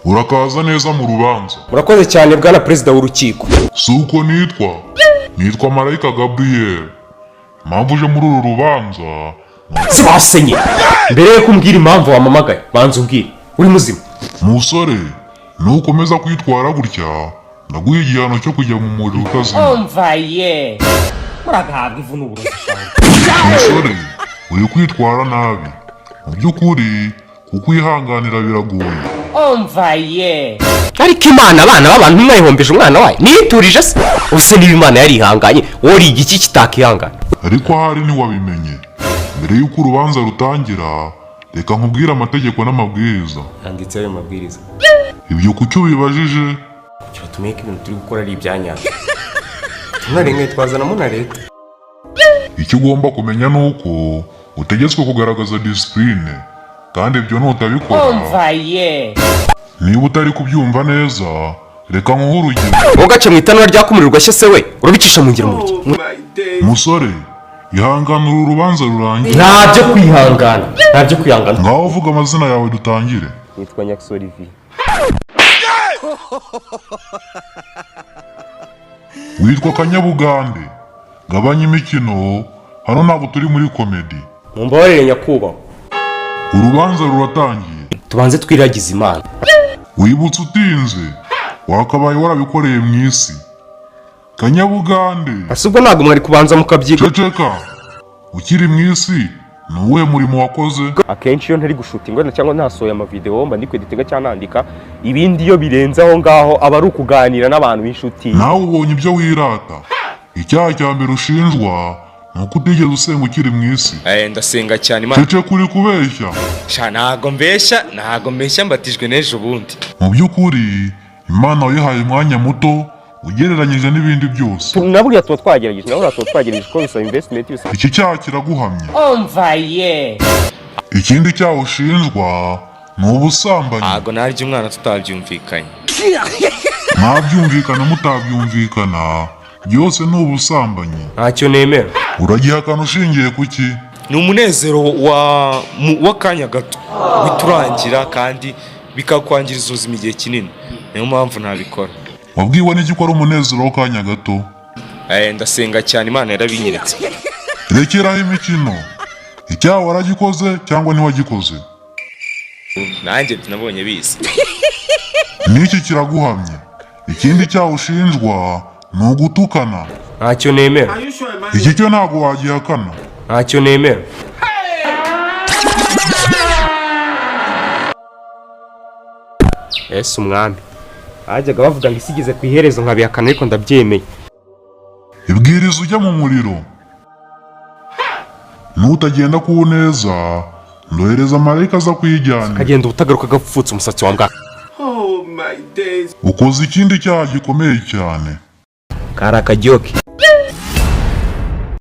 urakaza neza mu rubanza. Murakoze cyane bwana perezida w'urukiko. Suko nitwa Malaika Gabriel. Mpamvu uje muri uru rubanza sibasenye. Mbere yo kumbwira impamvu wamamagaye banza umbwire uri muzima. Musore nukomeza kwitwara gutya ndaguye igihano cyo kujya mu muriro utazima. Umvaye muragahabwa ivu n'uburozi. Musore uri kwitwara nabi mu by'ukuri kukwihanganira biragoye. Umvaye ariko Imana abana b'abantu mwayihombeje umwana wayo niturije se ubuse niba Imana yari ihanganye wori igiki kitakihangana. Ariko hari ntiwabimenye mbere y'uko urubanza rutangira reka nkubwire amategeko n'amabwiriza. Yanditse ayo mabwiriza. Ibyo kucyo bibajije kugira tumeke ibintu turi gukora ari ibyanyabyo. Tunarenga twazanamo na leta. Icyo ugomba kumenya nuko utegetswe kugaragaza discipline kandi ibyo nutabikora umvaye niba utari kubyumva neza reka nkuhe urugero. Ugace mu itanura ryakumuriro se we urabicisha mu ngiro mu musore ihangana uru rubanza rurangiye. Ntabyo kwihangana. Ngaho uvuga amazina yawe dutangire. Nitwa Nyaxo. Witwa Kanyabugande. Gabanya imikino hano ntabwo turi muri komedi. Mumbabarire nyakubahwa. Urubanza ruratangiye. Tubanze twiragiza Imana. Wibutse utinze wakabaye warabikoreye mu isi. Kanyabugande asubwo ntabwo mwari kubanza mukabyiga. Ceceka ukiri mu isi nuwe murimo wakoze. Akenshi iyo ntari gushutinga cyangwa ntasohoye amavideo mba ndi kweditinga cyangwa nandika ibindi iyo birenze aho ngaho aba ari ukuganira n'abantu b'inshuti. Nawe ubonye ibyo wirata. Icyaha cya mbere ushinjwa nuko utigeze usenga ukiri mu isi. Ndasenga cyane Imana. Cece kuri kubeshya. Ntago mbeshya mbatijwe n'ejo bundi. Mu by'ukuri Imana yayihaye umwanya muto ugereranyije n'ibindi byose. Naburiya tuba twagerageje ko bisaba investment yose. Iki cyaha kiraguhamye. Umvaye ikindi cyaha ushinjwa ni ubusambanyi. Ntago naryo umwana tutabyumvikanye. Mwabyumvikana mutabyumvikana byose ni ubusambanyi. Ntacyo nemera. Uragihakana ushingiye kuki? Ni umunezero w'akanya gato biturangira kandi bikakwangiriza ubuzima igihe kinini. Niyo mpamvu ntabikora. Wabwiwe n'iki ko ari umunezero w'akanya gato? Ndasenga cyane Imana yarabinyeretse. Rekeraho imikino. Icyaha waragikoze cyangwa ntiwagikoze? Nanjye nabonye biza. Niki kiraguhamye? Ikindi cyaha ushinjwa ni ugutukana. Ntacyo nemera. Iki cyo ntabwo wagihakana. Ntacyo nemera. Yesu umwami. Ajyaga bavuga ngo isigeze ku iherezo nkabihakana ariko ndabyemeye. Ibwiriza ujya mu muriro. Nutagenda ku neza ndohereza Malaika aza kuyijyana. Kagenda ubutagaruka gapfutse umusatsi wa mbwa. Oh my days. Ukoze ikindi cyaha gikomeye cyane. Kari akajyoke.